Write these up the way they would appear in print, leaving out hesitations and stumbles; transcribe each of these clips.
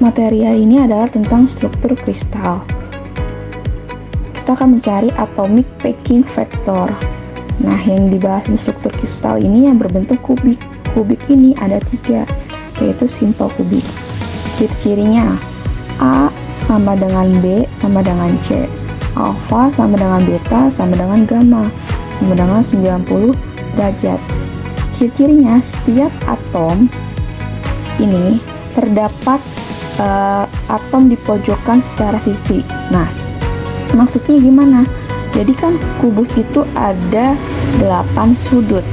materi ini adalah tentang struktur kristal. Kita akan mencari atomic packing factor. Nah, yang dibahas di struktur kristal ini yang berbentuk kubik. Kubik ini ada 3, yaitu simple kubik. Ciri-cirinya A sama dengan B sama dengan C. Alpha sama dengan beta sama dengan gamma sama dengan 90 derajat. Ciri-cirinya setiap atom ini terdapat atom di pojokan secara sisi. Nah, maksudnya gimana? Jadi kan kubus itu ada 8 sudut.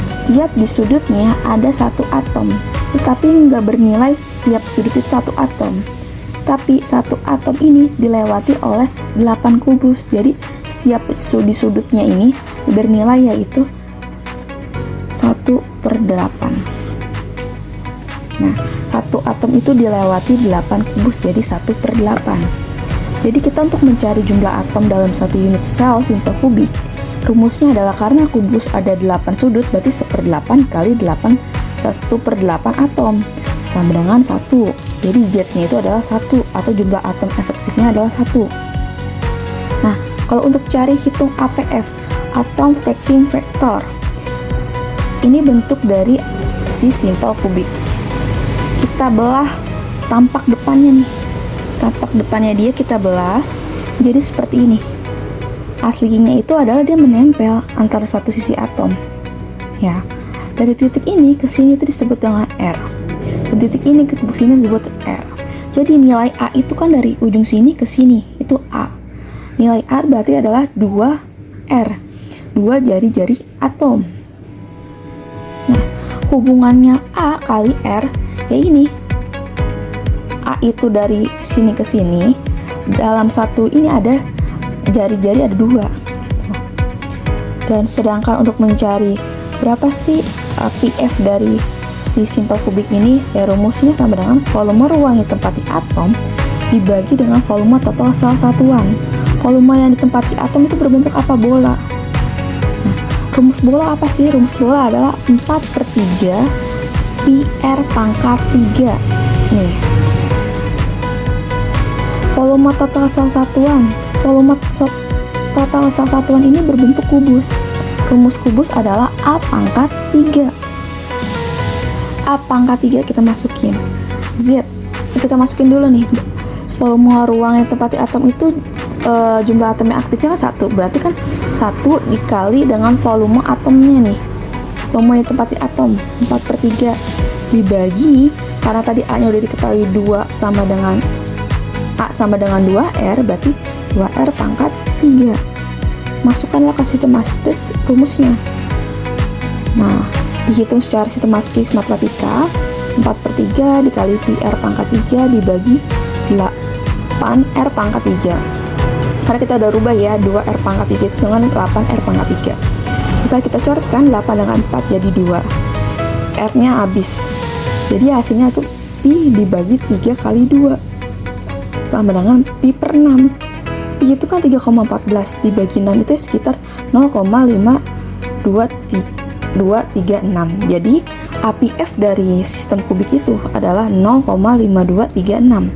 Setiap di sudutnya ada 1 atom, tetapi nggak bernilai setiap sudut itu 1 atom. Tapi 1 atom ini dilewati oleh 8 kubus. Jadi setiap di sudutnya ini bernilai yaitu 1/8. Nah, 1 atom itu dilewati 8 kubus, jadi 1/8. Jadi kita untuk mencari jumlah atom dalam satu unit sel simple kubik, rumusnya adalah karena kubus ada 8 sudut, berarti 1/8 kali 8, 1/8 atom, sama dengan 1. Jadi Z-nya itu adalah 1, atau jumlah atom efektifnya adalah 1. Nah, kalau untuk cari hitung APF, atom packing factor, ini bentuk dari si simple kubik. Kita belah tampak depannya nih. Tampak depannya dia kita belah jadi seperti ini. Aslinya itu adalah dia menempel antara satu sisi atom. Ya. Dari titik ini ke sini itu disebut dengan R. Dan titik ini ke sini disebut R. Jadi nilai A itu kan dari ujung sini ke sini, itu A. Nilai A berarti adalah 2R. 2 jari-jari atom. Nah, hubungannya A kali R ya ini. A itu dari sini ke sini, dalam satu ini ada jari-jari ada 2 gitu. Dan sedangkan untuk mencari berapa sih PF dari si simple kubik ini, ya rumusnya sama dengan volume ruang yang ditempati atom dibagi dengan volume total sel satuan. Volume yang ditempati atom itu berbentuk apa? Bola. Nah, rumus bola apa sih? Rumus bola adalah 4/3 PR pangkat 3. Nih. Volume total sel satuan. Volume total sel satuan ini berbentuk kubus. Rumus kubus adalah A pangkat 3. A pangkat 3 kita masukin. Z. Kita masukin dulu nih. Volume ruang yang ditempati atom itu jumlah atom yang aktifnya kan 1. Berarti kan 1 dikali dengan volume atomnya nih. Volume yang ditempati atom 4/3 dibagi, karena tadi A-nya udah diketahui 2 sama dengan A sama dengan 2R, berarti 2R pangkat 3. Masukkanlah ke sistematis rumusnya. Nah, dihitung secara sistematis matematika, 4/3 dikali PR pangkat 3 dibagi 8R pangkat 3. Karena kita udah rubah ya, 2R pangkat 3 itu dengan 8R pangkat 3. Bisa kita coretkan 8 dengan 4 jadi 2. R-nya habis. Jadi hasilnya itu Pi dibagi 3 kali 2. Sama dengan Pi per 6. Pi itu kan 3,14 dibagi 6 itu sekitar 0,5236. Jadi APF dari sistem kubik itu adalah 0,5236.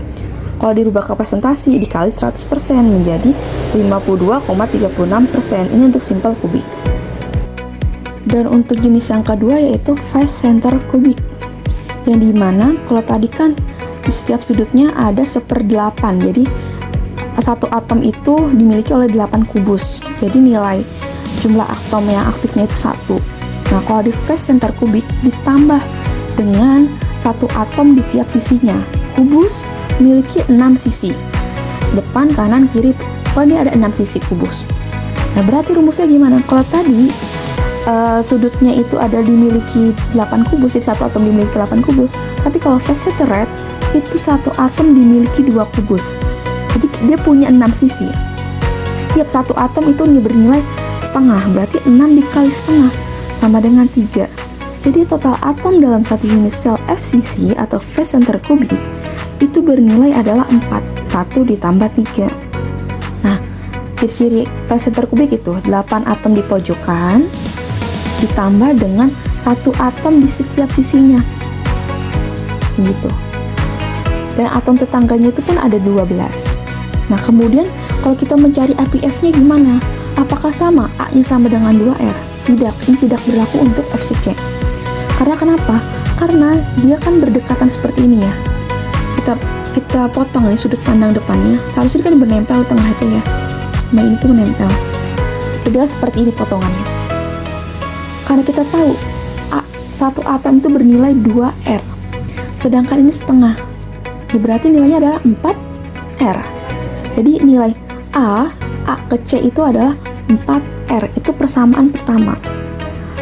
Kalau dirubah ke presentasi dikali 100% menjadi 52,36%. Ini untuk simple kubik. Dan untuk jenis yang kedua yaitu face center kubik, yang dimana kalau tadi kan di setiap sudutnya ada 1/8, jadi satu atom itu dimiliki oleh 8 kubus, jadi nilai jumlah atom yang aktifnya itu 1. Nah, kalau di face center kubik ditambah dengan 1 atom di tiap sisinya. Kubus memiliki 6 sisi, depan, kanan, kiri. Oh, ini ada 6 sisi kubus. Nah, berarti rumusnya gimana? Kalau tadi sudutnya itu ada dimiliki 8 kubus, jadi satu atom dimiliki 8 kubus. Tapi kalau face centered itu satu atom dimiliki 2 kubus. Jadi dia punya 6 sisi. Setiap satu atom itu bernilai setengah, berarti 6 dikali setengah sama dengan 3. Jadi total atom dalam satu unit sel FCC atau face center kubik itu bernilai adalah 4. 1 ditambah 3. Nah, ciri-ciri face center kubik itu 8 atom di pojokan ditambah dengan 1 atom di setiap sisinya gitu. Dan atom tetangganya itu pun ada 12. Nah, kemudian kalau kita mencari APF-nya gimana? Apakah sama? A-nya sama dengan 2R? Tidak, ini tidak berlaku untuk FCC. Karena kenapa? Karena dia kan berdekatan seperti ini ya. Kita potong nih sudut pandang depannya. Seharusnya kan menempel di tengah itu ya. Nah, ini tuh menempel. Jadi seperti ini potongannya. Karena kita tahu satu atom itu bernilai 2R. Sedangkan ini setengah. Ya, berarti nilainya adalah 4R. Jadi nilai A ke C itu adalah 4R. Itu persamaan pertama.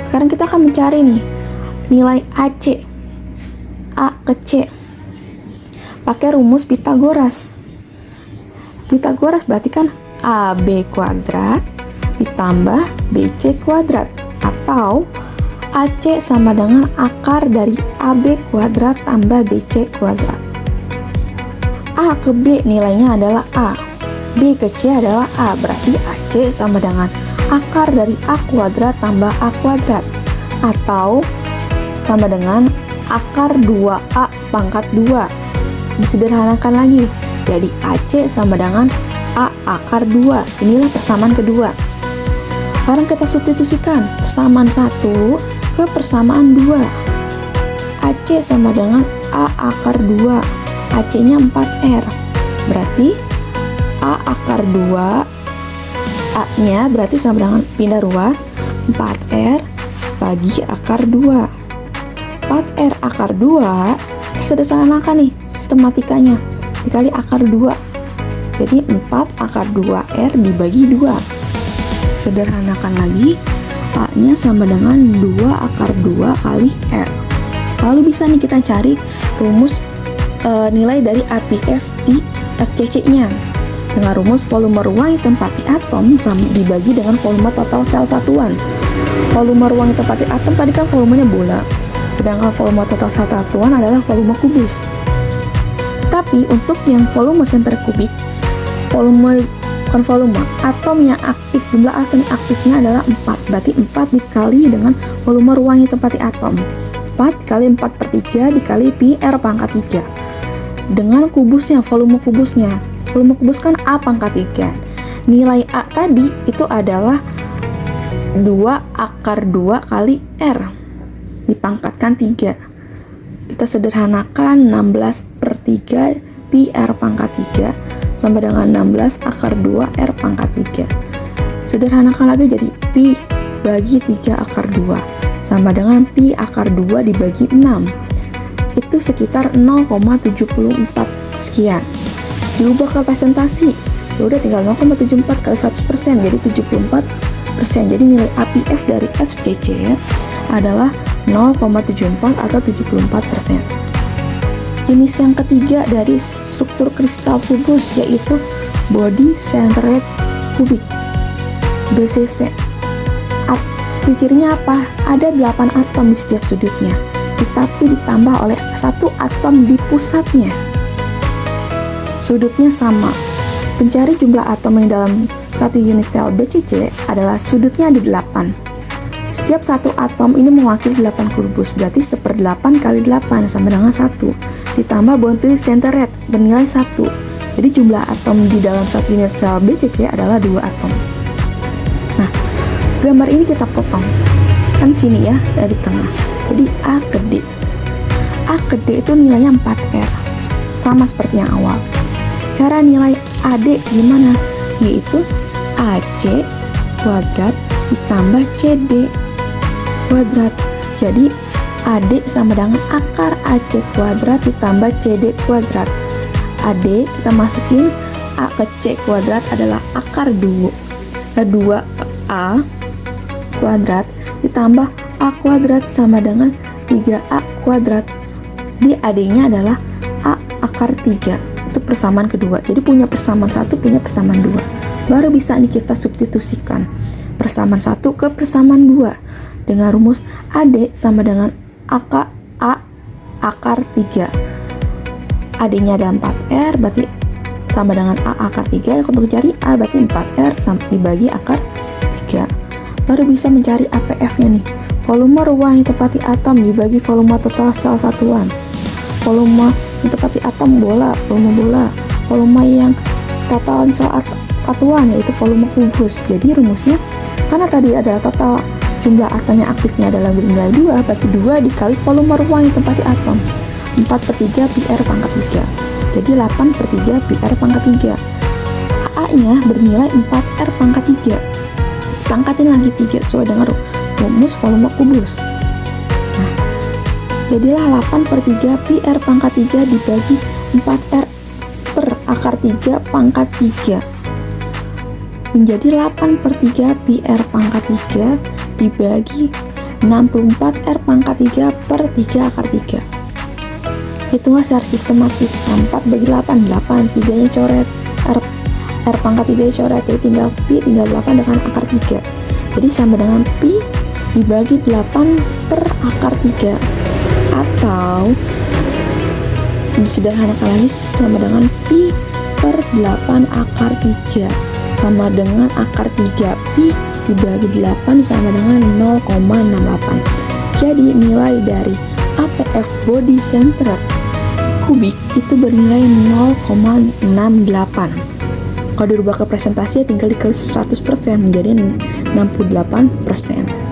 Sekarang kita akan mencari nih nilai AC. A ke C. Pakai rumus Pitagoras. Pitagoras berarti kan AB kuadrat ditambah BC kuadrat. Atau AC sama dengan akar dari AB kuadrat tambah BC kuadrat. A ke B nilainya adalah A. B ke C adalah A. Berarti AC sama dengan akar dari A kuadrat tambah A kuadrat. Atau sama dengan akar 2A pangkat 2. Disederhanakan lagi. Jadi AC sama dengan A akar 2. Inilah persamaan kedua. Sekarang kita substitusikan persamaan 1 ke persamaan 2. AC sama dengan A akar 2. AC-nya 4R. Berarti A akar 2 A-nya berarti sama dengan pindah ruas 4R bagi akar 2. 4R akar 2 sederhanakan nih sistematikanya dikali akar 2. Jadi 4 akar 2R dibagi 2. Sederhanakan lagi, A-nya sama dengan 2 akar 2 kali R. Lalu bisa nih kita cari rumus nilai dari APF di FCC-nya. Dengan rumus volume ruang yang ditempati atom dibagi dengan volume total sel satuan. Volume ruang yang ditempati atom tadi kan volumenya bola. Sedangkan volume total sel satuan adalah volume kubus. Tapi untuk yang volume center kubik, bukan volume, atom yang aktif, jumlah atom yang aktifnya adalah 4. Berarti 4 dikali dengan volume ruang yang ditempati atom. 4 dikali 4/3 dikali pi R pangkat 3. Dengan kubusnya, volume kubusnya. Volume kubus kan A pangkat 3. Nilai A tadi itu adalah 2 akar 2 kali R. Dipangkatkan 3. Kita sederhanakan 16/3 pi R pangkat 3 sama dengan 16 akar 2 R pangkat 3. Sederhanakan lagi jadi pi bagi 3 akar 2 sama dengan pi akar 2 dibagi 6. Itu sekitar 0,74 sekian. Diubah ke presentasi, ya udah tinggal 0,74 kali 100% jadi 74%. Jadi nilai APF dari FCC adalah 0,74 atau 74%. Jenis yang ketiga dari struktur kristal kubus yaitu body centered cubic BCC. Cirinya apa? Ada 8 atom di setiap sudutnya, tetapi ditambah oleh 1 atom di pusatnya. Sudutnya sama. Pencari jumlah atom yang dalam satu unit sel BCC adalah sudutnya ada 8. Setiap satu atom ini mewakili 8 kubus, berarti 1/8 kali 8 sama dengan 1. Ditambah boundary center rate bernilai 1. Jadi jumlah atom di dalam satu unit sel BCC adalah 2 atom. Nah, gambar ini kita potong. Kan sini ya, dari tengah. Jadi A ke D. A ke D itu nilainya 4R. Sama seperti yang awal. Cara nilai AD gimana? Yaitu AC kuadrat ditambah CD kuadrat. Jadi AD sama dengan akar AC kuadrat ditambah CD kuadrat. AD kita masukin A ke C kuadrat adalah akar 2A kuadrat ditambah A kuadrat sama dengan 3A kuadrat. Jadi AD-nya adalah A akar 3. Itu persamaan kedua. Jadi punya persamaan 1, punya persamaan 2. Baru bisa nih kita substitusikan persamaan 1 ke persamaan 2 dengan rumus AD sama dengan A akar 3. AD-nya adalah 4R, berarti sama dengan A akar 3. Untuk cari A berarti 4R dibagi akar 3. Baru bisa mencari APF-nya nih. Volume ruang yang ditempati atom dibagi volume total sel satuan. Volume Ditepati atom bola, volume yang total sel satuan yaitu volume kubus. Jadi rumusnya karena tadi adalah total jumlah atom yang aktifnya adalah bernilai 2, berarti 2 dikali volume ruang yang ditempati atom, 4/3 PR pangkat 3. Jadi 8/3 PR pangkat 3. AA-nya bernilai 4R pangkat 3. Pangkatin lagi 3 sesuai dengan rumus volume kubus. Nah, jadilah 8/3 PR pangkat 3 dibagi 4R per akar 3 pangkat 3. Menjadi 8/3 PR pangkat 3 dibagi 64R pangkat 3 per 3 akar 3. Hitunglah secara sistematis. 4 bagi 8, 8, 3 nya coret, R pangkat 3 nya coret, jadi tinggal Pi, tinggal 8 dengan akar 3. Jadi sama dengan Pi dibagi 8 per akar 3. Atau disederhanakan lagi sama dengan Pi per 8 akar 3 sama dengan akar 3 Pi dibagi 8 sama dengan 0,68. Jadi nilai dari APF body center kubik itu bernilai 0,68. Kalau dirubah ke presentasi tinggal dikali 100% menjadi 68%.